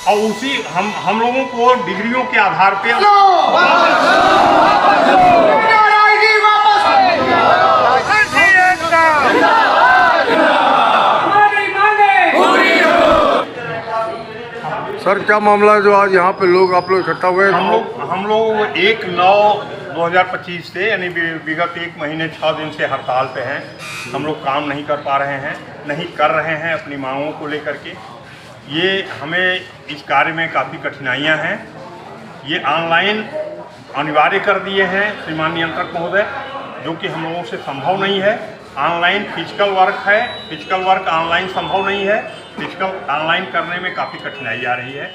और उसी हम लोगों को डिग्रियों के आधार पे सर क्या मामला है जो आज यहाँ पे लोग आप लोग इकट्ठा हुए? हम लोग 1/9/2025 से यानी विगत 1 महीने 6 दिन से हड़ताल पे हैं। हम लोग काम नहीं कर पा रहे हैं, नहीं कर रहे हैं अपनी मांगों को लेकर के। ये हमें इस कार्य में काफ़ी कठिनाइयाँ हैं। ये ऑनलाइन अनिवार्य कर दिए हैं श्रीमान नियंत्रक महोदय, जो कि हम लोगों से संभव नहीं है। ऑनलाइन फिजिकल वर्क है, फिजिकल वर्क ऑनलाइन संभव नहीं है। फिजिकल ऑनलाइन करने में काफ़ी कठिनाई आ रही है,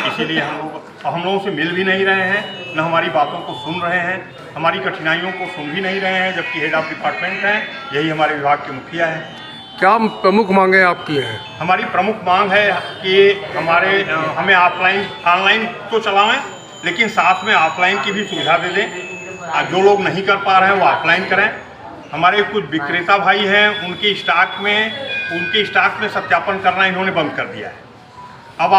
इसीलिए हम लोगों से मिल भी नहीं रहे हैं, न हमारी बातों को सुन रहे हैं, हमारी कठिनाइयों को सुन भी नहीं रहे हैं, जबकि हेड ऑफ डिपार्टमेंट हैं, यही हमारे विभाग के मुखिया हैं। क्या प्रमुख मांगें आपकी हैं? हमारी प्रमुख मांग है कि हमें ऑनलाइन तो चलाएं, लेकिन साथ में ऑफलाइन की भी सुविधा दे दें। जो लोग नहीं कर पा रहे हैं वो ऑफलाइन करें। हमारे कुछ विक्रेता भाई हैं, उनके स्टॉक में सत्यापन करना इन्होंने बंद कर दिया है। अब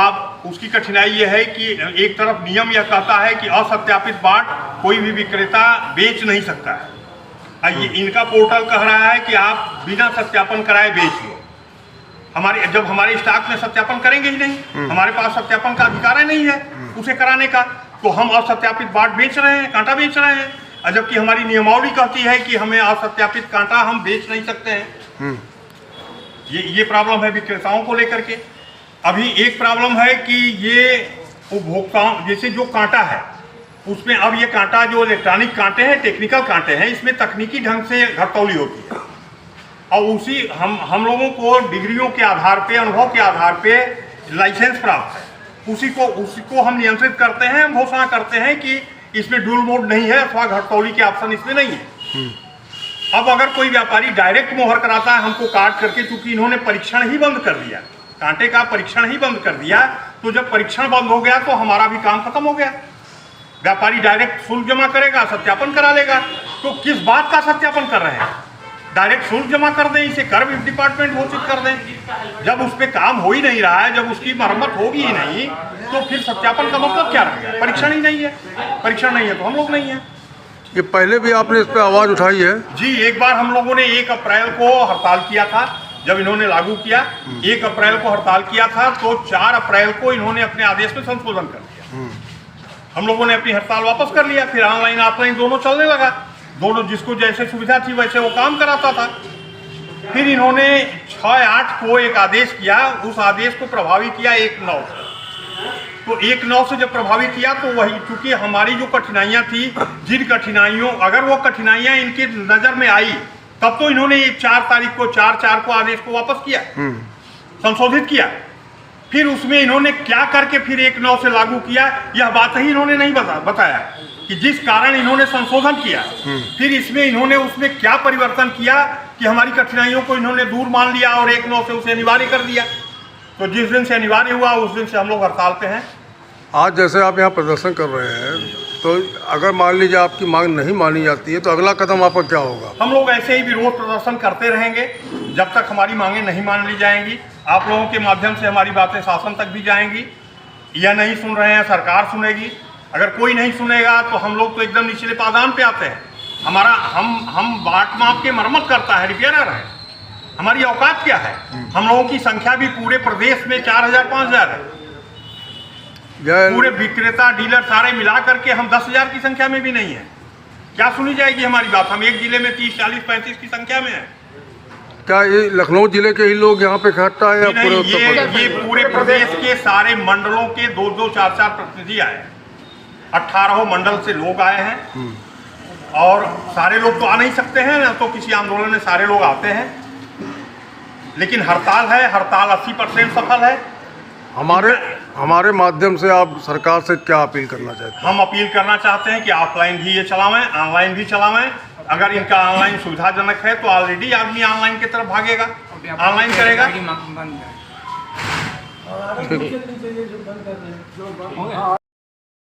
उसकी कठिनाई ये है कि एक तरफ नियम यह कहता है कि असत्यापित बाट कोई भी विक्रेता बेच नहीं सकता है। ये इनका पोर्टल कह रहा है कि आप बिना सत्यापन कराए बेच लो। जब हमारे स्टॉक में सत्यापन करेंगे ही नहीं, हमारे पास सत्यापन का अधिकार नहीं है उसे कराने का, तो हम असत्यापित बाट बेच रहे हैं, कांटा बेच रहे हैं। जबकि हमारी नियमावली कहती है कि हमें असत्यापित कांटा हम बेच नहीं सकते हैं। ये प्रॉब्लम है विक्रेताओं को लेकर के। अभी एक प्रॉब्लम है कि ये उपभोक्ताओं, जैसे जो कांटा है उसमें, अब ये कांटा जो इलेक्ट्रॉनिक कांटे हैं, टेक्निकल कांटे हैं, इसमें तकनीकी ढंग से घटतौली होती है और उसी हम लोगों को डिग्रियों के आधार पे, अनुभव के आधार पे लाइसेंस प्राप्त है, उसी को हम नियंत्रित करते हैं। हम घोषणा करते हैं कि इसमें ड्यूल मोड नहीं है अथवा घटतौली के ऑप्शन इसमें नहीं है। अब अगर कोई व्यापारी डायरेक्ट मोहर कराता है हमको काट करके, क्योंकि इन्होंने परीक्षण ही बंद कर दिया, कांटे का परीक्षण ही बंद कर दिया, तो जब परीक्षण बंद हो गया तो हमारा भी काम खत्म हो गया। व्यापारी डायरेक्ट शुल्क जमा करेगा, सत्यापन करा लेगा, तो किस बात का सत्यापन कर रहे हैं? डायरेक्ट शुल्क जमा कर दें, इसे कर डिपार्टमेंट घोषित कर दें। जब उस पर काम हो ही नहीं रहा है, जब उसकी मरम्मत होगी ही नहीं, तो फिर सत्यापन का मतलब क्या रहेगा? परीक्षण ही नहीं है, परीक्षण नहीं है तो हम लोग नहीं है। ये पहले भी आपने इस पर आवाज़ उठाई है? जी, एक बार हम लोगों ने 1 अप्रैल को हड़ताल किया था, जब इन्होंने लागू किया। 1 अप्रैल को हड़ताल किया था, तो 4 अप्रैल को इन्होंने अपने आदेश में संशोधन कर दिया। हम लोगों ने अपनी हड़ताल वापस कर लिया, फिर ऑनलाइन ऑफलाइन दोनों चलने लगा। दोनों जिसको जैसे सुविधा थी वैसे वो काम कराता था। फिर इन्होंने 6/8 को एक आदेश किया, उस आदेश को प्रभावी किया 1/9 से। तो 1/9 से जब प्रभावी किया तो वही, क्योंकि हमारी जो कठिनाइयाँ थी, जिन कठिनाइयों, अगर वो कठिनाइयाँ इनकी नज़र में आई तब तो इन्होंने 4/4 को आदेश को वापस किया, संशोधित किया। फिर उसमें इन्होंने क्या करके फिर 1/9 से लागू किया, यह बात ही इन्होंने नहीं बताया कि जिस कारण इन्होंने संशोधन किया, फिर इसमें इन्होंने उसमें क्या परिवर्तन किया कि हमारी कठिनाइयों को इन्होंने दूर मान लिया और 1/9 से उसे अनिवार्य कर दिया। तो जिस दिन से अनिवार्य हुआ उस दिन से हम लोग हड़ताल पे हैं। आज जैसे आप यहाँ प्रदर्शन कर रहे हैं, तो अगर मान लीजिए आपकी मांग नहीं मानी जाती है तो अगला कदम आपका क्या होगा? हम लोग ऐसे ही विरोध प्रदर्शन करते रहेंगे जब तक हमारी मांगें नहीं मान ली जाएंगी। आप लोगों के माध्यम से हमारी बातें शासन तक भी जाएंगी। या नहीं सुन रहे हैं, सरकार सुनेगी। अगर कोई नहीं सुनेगा तो हम लोग तो एकदम निचले पायदान पे आते हैं। हम बाट माप के मरम्मत करता है, रिपेयरर है। हमारी औकात क्या है? हम लोगों की संख्या भी पूरे प्रदेश में 4000-5000 है। पूरे विक्रेता डीलर सारे मिला करके हम 10,000 की संख्या में भी नहीं है। क्या सुनी जाएगी हमारी बात? हम एक जिले में 30, 40, 35 की संख्या में है। क्या ये लखनऊ जिले के ही लोग यहाँ पे इकट्ठा है या पूरे उत्तर प्रदेश? ये पूरे प्रदेश के सारे मंडलों के 2-2, 4-4 प्रतिनिधि आए हैं। 18 मंडल से लोग आए हैं और सारे लोग तो आ नहीं सकते हैं ना, तो किसी आंदोलन में सारे लोग आते हैं। लेकिन हड़ताल है, हड़ताल 80% सफल है। हमारे माध्यम से आप सरकार से क्या अपील करना चाहते हैं? हम अपील करना चाहते हैं कि ऑफलाइन भी ये चलावें, ऑनलाइन भी चलावें। अगर इनका ऑनलाइन सुविधाजनक है तो ऑलरेडी आदमी ऑनलाइन की तरफ भागेगा, ऑनलाइन करेगा।